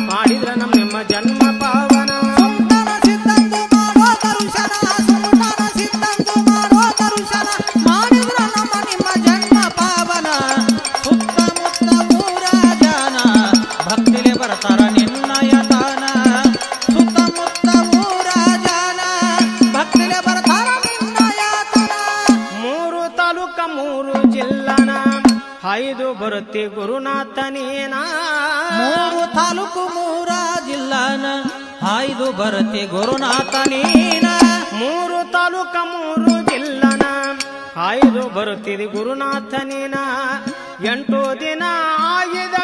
ಮಾಡಿದ್ರ ನಿಮ್ಮ ಜನ್ಮ ಪಾವನ. ಸುಂದರ ಸಿದ್ಧಂದು ಮಾಡೋ ದರ್ಶನ, ಸುಂದರ ಸಿದ್ಧಂದು ಮಾಡೋ ದರ್ಶನ, ಮಾಡಿದ್ರ ನಿಮ್ಮ ಜನ್ಮ ಪಾವನ. ಸುತ್ತಮುತ್ತ ಊರ ಜನ ಭಕ್ತಿಲೆ ಬರ್ತಾರ ನಿನ್ನಯ ತಾನ. ಸುತ್ತಮುತ್ತ ಊರ ಜನ ಭಕ್ತಿಲೆ ಬರ್ತಾರ ನಿನ್ನಯ ತಾನ. ಮೂರು ತಾಲೂಕ ಮೂರು ಜಿಲ್ಲನ ಹಾಯ್ದು ಬರುತ್ತಿ ಗುರುನಾಥನೇನ. ಮೂರು ತಾಲೂಕು ಮೂರ ಜಿಲ್ಲಾನ ಹಾಯ್ದು ಬರುತ್ತಿ ಗುರುನಾಥನೇನ. ಮೂರು ತಾಲೂಕ ಮೂರು ಜಿಲ್ಲನ ಹಾಯ್ದು ಬರುತ್ತಿದೆ ಗುರುನಾಥನೇನ. 8 ದಿನ ಆಗಿದೆ